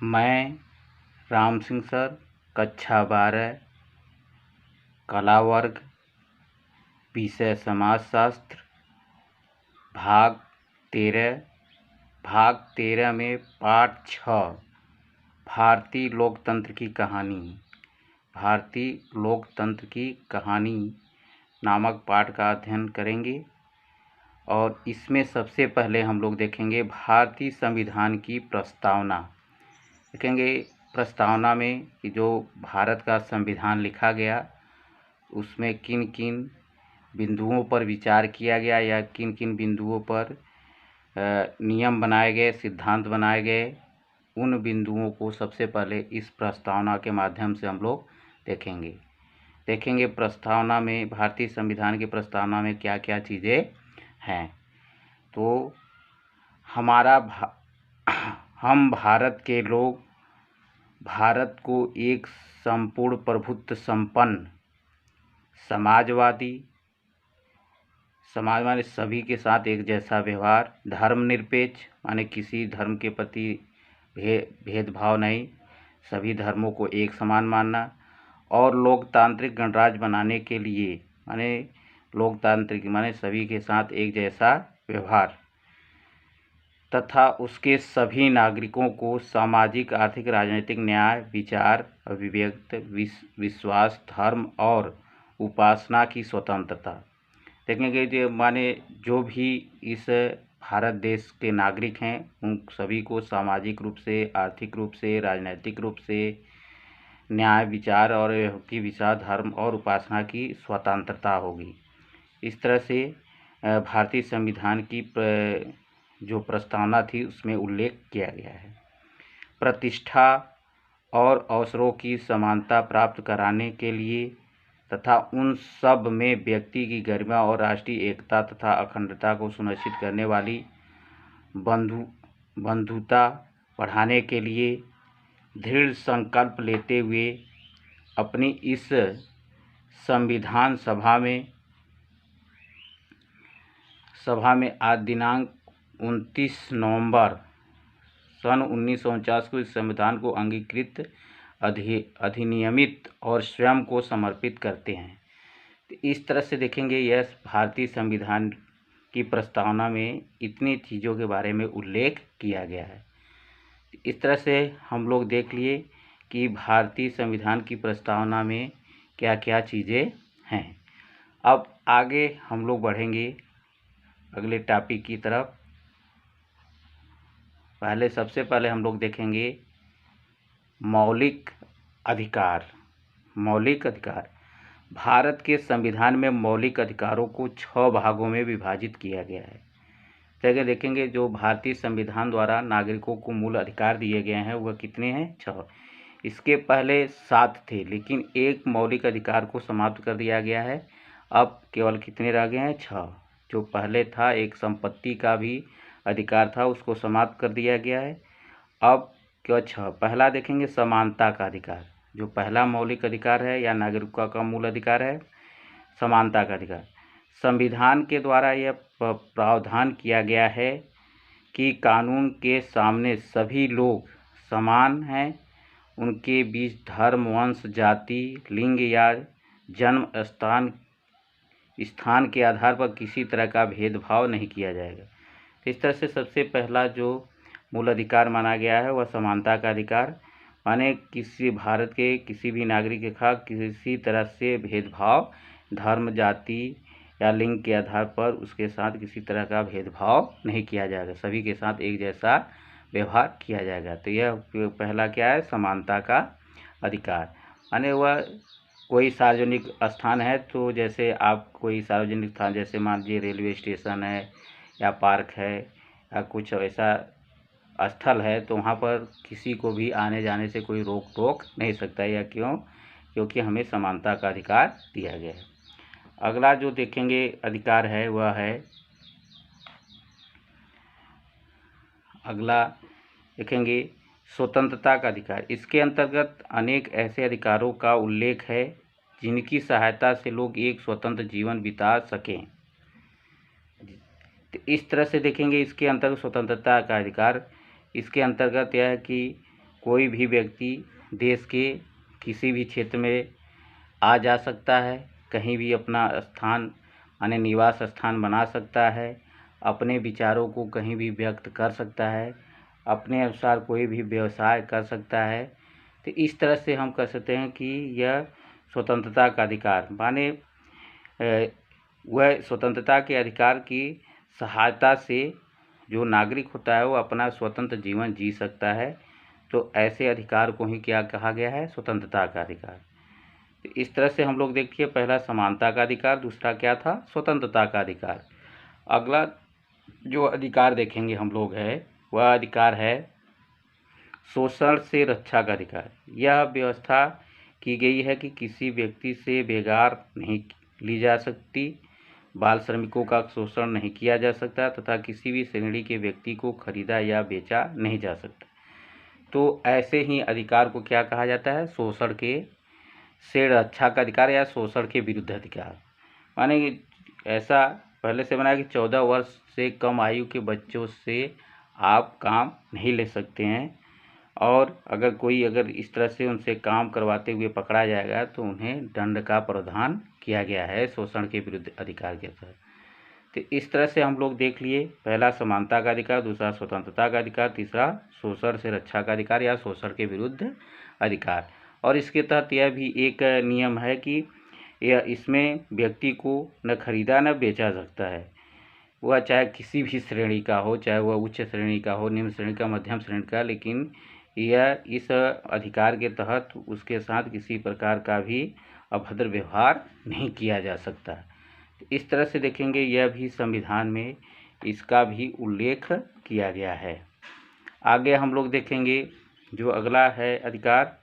मैं राम सिंह सर, कक्षा 12, कला वर्ग, विषय समाजशास्त्र, भाग 13 में पाठ 6 भारतीय लोकतंत्र की कहानी। भारतीय लोकतंत्र की कहानी नामक पाठ का अध्ययन करेंगे और इसमें सबसे पहले हम लोग देखेंगे भारतीय संविधान की प्रस्तावना। देखेंगे प्रस्तावना में कि जो भारत का संविधान लिखा गया उसमें किन किन बिंदुओं पर विचार किया गया या किन किन बिंदुओं पर नियम बनाए गए, सिद्धांत बनाए गए, उन बिंदुओं को सबसे पहले इस प्रस्तावना के माध्यम से हम लोग देखेंगे प्रस्तावना में, भारतीय संविधान की प्रस्तावना में क्या क्या चीज़ें हैं। तो हम भारत के लोग भारत को एक संपूर्ण प्रभुत्व संपन्न समाजवादी, समाज माने सभी के साथ एक जैसा व्यवहार, धर्मनिरपेक्ष माने किसी धर्म के प्रति भेदभाव नहीं, सभी धर्मों को एक समान मानना, और लोकतांत्रिक गणराज्य बनाने के लिए माने लोकतांत्रिक माने सभी के साथ एक जैसा व्यवहार तथा उसके सभी नागरिकों को सामाजिक, आर्थिक, राजनीतिक न्याय, विचार, अभिव्यक्ति, विश्वास, धर्म और उपासना की स्वतंत्रता। देखेंगे जो माने जो भी इस भारत देश के नागरिक हैं उन सभी को सामाजिक रूप से, आर्थिक रूप से, राजनीतिक रूप से न्याय, विचार और की विचार, धर्म और उपासना की स्वतंत्रता होगी। इस तरह से भारतीय संविधान की जो प्रस्तावना थी उसमें उल्लेख किया गया है। प्रतिष्ठा और अवसरों की समानता प्राप्त कराने के लिए तथा उन सब में व्यक्ति की गरिमा और राष्ट्रीय एकता तथा अखंडता को सुनिश्चित करने वाली बंधुता बढ़ाने के लिए दृढ़ संकल्प लेते हुए अपनी इस संविधान सभा में आज दिनांक 29 नवंबर सन 1949 को इस संविधान को अंगीकृत, अधिनियमित और स्वयं को समर्पित करते हैं। तो इस तरह से देखेंगे यह भारतीय संविधान की प्रस्तावना में इतनी चीज़ों के बारे में उल्लेख किया गया है। इस तरह से हम लोग देख लिए कि भारतीय संविधान की प्रस्तावना में क्या क्या चीज़ें हैं। अब आगे हम लोग बढ़ेंगे अगले टॉपिक की तरफ। सबसे पहले हम लोग देखेंगे मौलिक अधिकार। मौलिक अधिकार भारत के संविधान में मौलिक अधिकारों को 6 भागों में विभाजित किया गया है। जगह देखेंगे जो भारतीय संविधान द्वारा नागरिकों को मूल अधिकार दिए गए हैं वह कितने हैं? 6। इसके पहले 7 थे, लेकिन एक मौलिक अधिकार को समाप्त कर दिया गया है। अब केवल कितने रह गए हैं? 6। जो पहले था एक संपत्ति का भी अधिकार था उसको समाप्त कर दिया गया है। अब केवल 6। पहला देखेंगे समानता का अधिकार, जो पहला मौलिक अधिकार है या नागरिकों का मूल अधिकार है, समानता का अधिकार। संविधान के द्वारा यह प्रावधान किया गया है कि कानून के सामने सभी लोग समान हैं, उनके बीच धर्म, वंश, जाति, लिंग या जन्म स्थान के आधार पर किसी तरह का भेदभाव नहीं किया जाएगा। इस तरह से सबसे पहला जो मूल अधिकार माना गया है वह समानता का अधिकार, माने किसी भारत के किसी भी नागरिक के खिलाफ किसी तरह से भेदभाव, धर्म, जाति या लिंग के आधार पर उसके साथ किसी तरह का भेदभाव नहीं किया जाएगा, सभी के साथ एक जैसा व्यवहार किया जाएगा। तो यह पहला क्या है? समानता का अधिकार। माने वह कोई सार्वजनिक स्थान है तो जैसे आप कोई सार्वजनिक स्थान जैसे मान लीजिए रेलवे स्टेशन है या पार्क है या कुछ ऐसा स्थल है तो वहाँ पर किसी को भी आने जाने से कोई रोक टोक नहीं सकता। या क्योंकि हमें समानता का अधिकार दिया गया है। अगला जो देखेंगे अधिकार है वह है, अगला देखेंगे स्वतंत्रता का अधिकार। इसके अंतर्गत अनेक ऐसे अधिकारों का उल्लेख है जिनकी सहायता से लोग एक स्वतंत्र जीवन बिता सकें। इस तरह से देखेंगे इसके अंतर्गत स्वतंत्रता का अधिकार, इसके अंतर्गत यह है कि कोई भी व्यक्ति देश के किसी भी क्षेत्र में आ जा सकता है, कहीं भी अपना स्थान माने निवास स्थान बना सकता है, अपने विचारों को कहीं भी व्यक्त कर सकता है, अपने अनुसार कोई भी व्यवसाय कर सकता है। तो इस तरह से हम कह सकते हैं कि यह स्वतंत्रता का अधिकार माने वह स्वतंत्रता के अधिकार की सहायता से जो नागरिक होता है वो अपना स्वतंत्र जीवन जी सकता है। तो ऐसे अधिकार को ही क्या कहा गया है? स्वतंत्रता का अधिकार। तो इस तरह से हम लोग देखिए, पहला समानता का अधिकार, दूसरा क्या था? स्वतंत्रता का अधिकार। अगला जो अधिकार देखेंगे हम लोग है वह अधिकार है शोषण से रक्षा का अधिकार। यह व्यवस्था की गई है कि किसी व्यक्ति से बेगार नहीं ली जा सकती, बाल श्रमिकों का शोषण नहीं किया जा सकता तथा किसी भी श्रेणी के व्यक्ति को खरीदा या बेचा नहीं जा सकता। तो ऐसे ही अधिकार को क्या कहा जाता है? शोषण के से रक्षा का अधिकार या शोषण के विरुद्ध अधिकार। माने ऐसा पहले से बनाया कि 14 वर्ष से कम आयु के बच्चों से आप काम नहीं ले सकते हैं, और अगर इस तरह से उनसे काम करवाते हुए पकड़ा जाएगा तो उन्हें दंड का प्रावधान किया गया है शोषण के विरुद्ध अधिकार के तहत। तो इस तरह से हम लोग देख लिए, पहला समानता का अधिकार, दूसरा स्वतंत्रता का अधिकार, तीसरा शोषण से रक्षा का अधिकार या शोषण के विरुद्ध अधिकार। और इसके तहत यह भी एक नियम है कि यह इसमें व्यक्ति को न खरीदा न बेचा सकता है, वह चाहे किसी भी श्रेणी का हो, चाहे वह उच्च श्रेणी का हो, निम्न श्रेणी का, मध्यम श्रेणी का, लेकिन यह इस अधिकार के तहत उसके साथ किसी प्रकार का भी अभद्र व्यवहार नहीं किया जा सकता। इस तरह से देखेंगे यह भी संविधान में इसका भी उल्लेख किया गया है। आगे हम लोग देखेंगे जो अगला है अधिकार,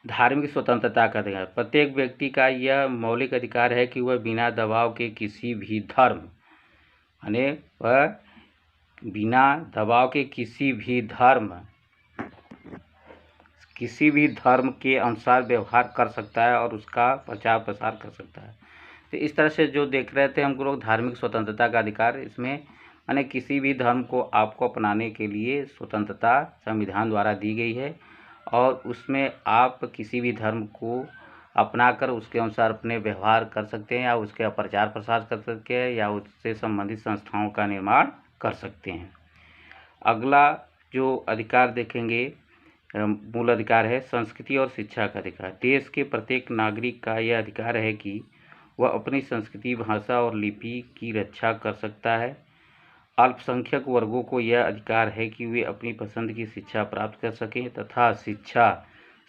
धार्मिक स्वतंत्रता का अधिकार। प्रत्येक व्यक्ति का यह मौलिक अधिकार है कि वह बिना दबाव के किसी भी धर्म यानी वह बिना दबाव के किसी भी धर्म के अनुसार व्यवहार कर सकता है और उसका प्रचार प्रसार कर सकता है। तो इस तरह से जो देख रहे थे हम लोग धार्मिक स्वतंत्रता का अधिकार, इसमें माने किसी भी धर्म को आपको अपनाने के लिए स्वतंत्रता संविधान द्वारा दी गई है, और उसमें आप किसी भी धर्म को अपनाकर उसके अनुसार अपने व्यवहार कर सकते हैं, या उसके प्रचार प्रसार कर सकते हैं, या उससे संबंधित संस्थाओं का निर्माण कर सकते हैं। अगला जो अधिकार देखेंगे मूल अधिकार है संस्कृति और शिक्षा का अधिकार। देश के प्रत्येक नागरिक का यह अधिकार है कि वह अपनी संस्कृति, भाषा और लिपि की रक्षा कर सकता है। अल्पसंख्यक वर्गों को यह अधिकार है कि वे अपनी पसंद की शिक्षा प्राप्त कर सकें तथा शिक्षा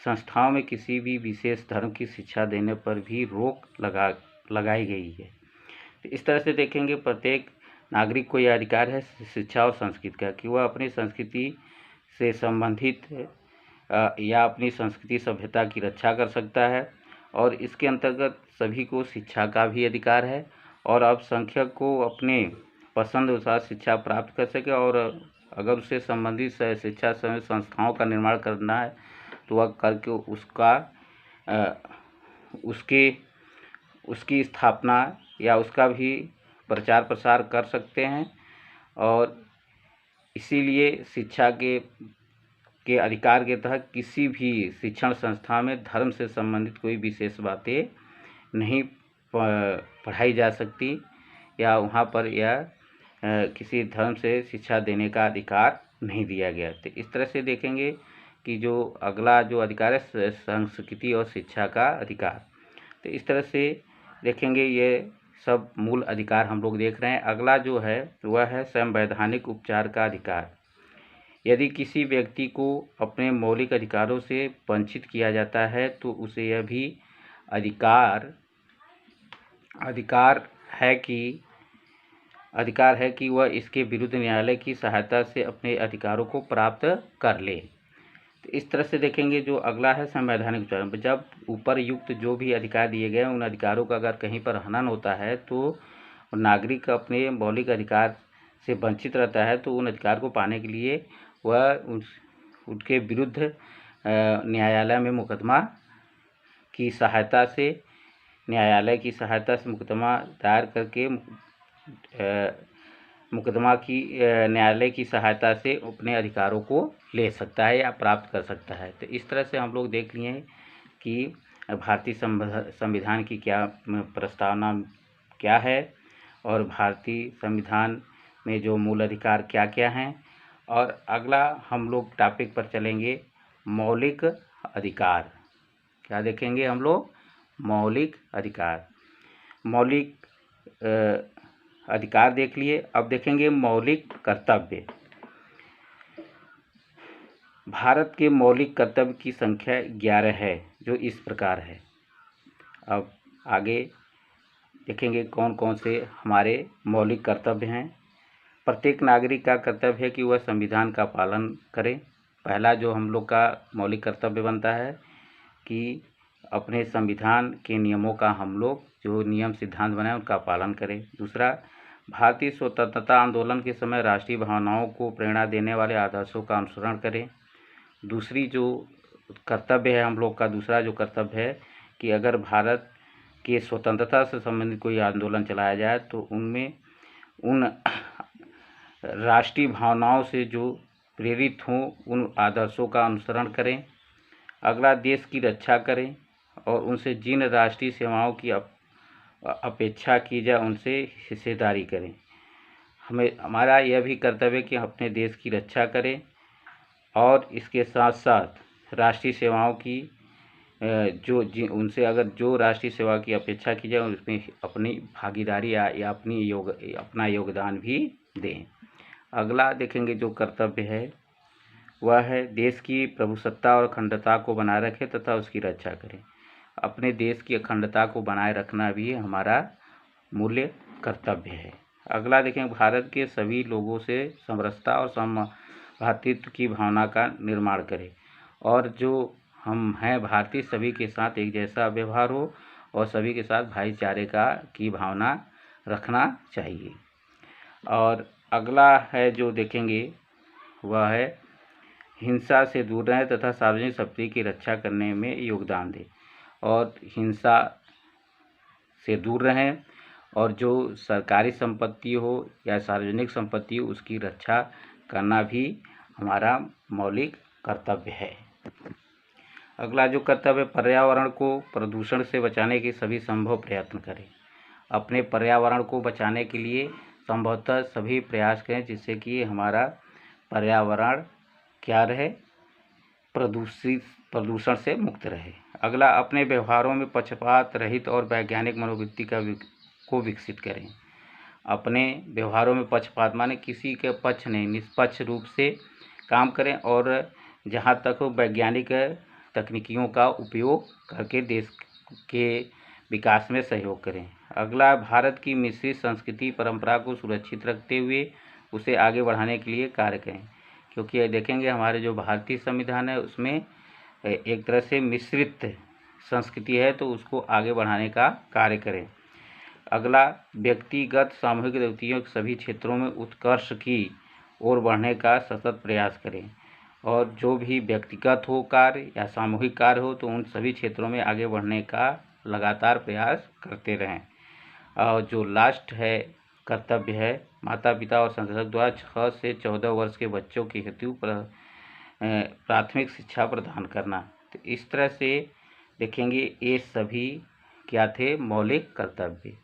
संस्थाओं में किसी भी विशेष धर्म की शिक्षा देने पर भी रोक लगाई गई है। तो इस तरह से देखेंगे प्रत्येक नागरिक को यह अधिकार है शिक्षा और संस्कृति का, कि वह अपनी संस्कृति से संबंधित या अपनी संस्कृति सभ्यता की रक्षा कर सकता है, और इसके अंतर्गत सभी को शिक्षा का भी अधिकार है, और अल्पसंख्यक को अपने पसंद अनुसार शिक्षा प्राप्त कर सके, और अगर उससे संबंधित शिक्षा संस्थाओं का निर्माण करना है तो वह करके उसकी स्थापना या उसका भी प्रचार प्रसार कर सकते हैं। और इसीलिए शिक्षा के अधिकार के तहत किसी भी शिक्षण संस्था में धर्म से संबंधित कोई विशेष बातें नहीं पढ़ाई जा सकती, या वहाँ पर यह किसी धर्म से शिक्षा देने का अधिकार नहीं दिया गया। तो इस तरह से देखेंगे कि जो अगला जो अधिकार है संस्कृति और शिक्षा का अधिकार। तो इस तरह से देखेंगे ये सब मूल अधिकार हम लोग देख रहे हैं। अगला जो है वह है संवैधानिक उपचार का अधिकार। यदि किसी व्यक्ति को अपने मौलिक अधिकारों से वंचित किया जाता है तो उसे यह भी अधिकार है कि वह इसके विरुद्ध न्यायालय की सहायता से अपने अधिकारों को प्राप्त कर ले। तो इस तरह से देखेंगे जो अगला है संवैधानिक उपचार। जब ऊपर युक्त जो भी अधिकार दिए गए उन अधिकारों का अगर कहीं पर हनन होता है तो नागरिक अपने मौलिक अधिकार से वंचित रहता है, तो उन अधिकार को पाने के लिए वह उनके विरुद्ध न्यायालय में मुकदमा की सहायता से मुकदमा दायर करके मुकदमा की न्यायालय की सहायता से अपने अधिकारों को ले सकता है या प्राप्त कर सकता है। तो इस तरह से हम लोग देख लिए हैं कि भारतीय संविधान की क्या प्रस्तावना क्या है और भारतीय संविधान में जो मूल अधिकार क्या क्या हैं। और अगला हम लोग टॉपिक पर चलेंगे मौलिक अधिकार। क्या देखेंगे हम लोग? मौलिक अधिकार। मौलिक अधिकार देख लिए, अब देखेंगे मौलिक कर्तव्य। भारत के मौलिक कर्तव्य की संख्या 11 है, जो इस प्रकार है। अब आगे देखेंगे कौन कौन से हमारे मौलिक कर्तव्य हैं। प्रत्येक नागरिक का कर्तव्य है कि वह संविधान का पालन करे। पहला जो हम लोग का मौलिक कर्तव्य बनता है कि अपने संविधान के नियमों का हम लोग जो नियम सिद्धांत बनाए उनका पालन करें। दूसरा, भारतीय स्वतंत्रता आंदोलन के समय राष्ट्रीय भावनाओं को प्रेरणा देने वाले आदर्शों का अनुसरण करें। दूसरी जो कर्तव्य है हम लोग का, दूसरा जो कर्तव्य है कि अगर भारत के स्वतंत्रता से संबंधित कोई आंदोलन चलाया जाए तो उनमें उन राष्ट्रीय भावनाओं से जो प्रेरित हों उन आदर्शों का अनुसरण करें। अगला, देश की रक्षा करें और उनसे जिन राष्ट्रीय सेवाओं की अपेक्षा की जाए उनसे हिस्सेदारी करें। हमारा यह भी कर्तव्य है कि अपने देश की रक्षा करें और इसके साथ साथ राष्ट्रीय सेवाओं की उनसे अगर जो राष्ट्रीय सेवा की अपेक्षा की जाए उसमें अपनी भागीदारी या अपना योगदान भी दें। अगला देखेंगे जो कर्तव्य है वह है देश की प्रभुसत्ता और अखंडता को बनाए रखें तथा उसकी रक्षा करें। अपने देश की अखंडता को बनाए रखना भी हमारा मूल्य कर्तव्य है। अगला देखें, भारत के सभी लोगों से समरसता और भ्रातृत्व की भावना का निर्माण करें और जो हम हैं भारतीय सभी के साथ एक जैसा व्यवहार हो और सभी के साथ भाईचारे की भावना रखना चाहिए। और अगला है जो देखेंगे वह है हिंसा से दूर रहें तथा सार्वजनिक संपत्ति की रक्षा करने में योगदान दें। और हिंसा से दूर रहें और जो सरकारी संपत्ति हो या सार्वजनिक संपत्ति हो उसकी रक्षा करना भी हमारा मौलिक कर्तव्य है। अगला जो कर्तव्य, पर्यावरण को प्रदूषण से बचाने के सभी संभव प्रयत्न करें। अपने पर्यावरण को बचाने के लिए संभवतः सभी प्रयास करें जिससे कि हमारा पर्यावरण क्या रहे, प्रदूषण से मुक्त रहे। अगला, अपने व्यवहारों में पक्षपात रहित और वैज्ञानिक मनोवृत्ति को विकसित करें। अपने व्यवहारों में पक्षपात माने किसी के पक्ष नहीं, निष्पक्ष रूप से काम करें और जहाँ तक हो वैज्ञानिक तकनीकियों का उपयोग करके देश के विकास में सहयोग करें। अगला, भारत की मिश्रित संस्कृति परंपरा को सुरक्षित रखते हुए उसे आगे बढ़ाने के लिए कार्य करें, क्योंकि देखेंगे हमारे जो भारतीय संविधान है उसमें एक तरह से मिश्रित संस्कृति है तो उसको आगे बढ़ाने का कार्य करें। अगला, व्यक्तिगत सामूहिक गतिविधियों के सभी क्षेत्रों में उत्कर्ष की ओर बढ़ने का सतत प्रयास करें और जो भी व्यक्तिगत हो कार्य या सामूहिक कार्य हो तो उन सभी क्षेत्रों में आगे बढ़ने का लगातार प्रयास करते रहें। और जो लास्ट है कर्तव्य है, माता पिता और संरक्षक द्वारा 6 से 14 वर्ष के बच्चों की हेतु प्राथमिक शिक्षा प्रदान करना। तो इस तरह से देखेंगे ये सभी क्या थे, मौलिक कर्तव्य।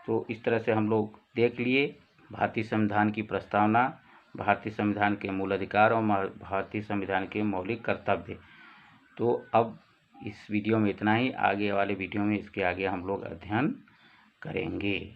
तो इस तरह से हम लोग देख लिए भारतीय संविधान की प्रस्तावना, भारतीय संविधान के मूल अधिकार और भारतीय संविधान के मौलिक कर्तव्य। तो अब इस वीडियो में इतना ही, आगे वाले वीडियो में इसके आगे हम लोग अध्ययन करेंगे।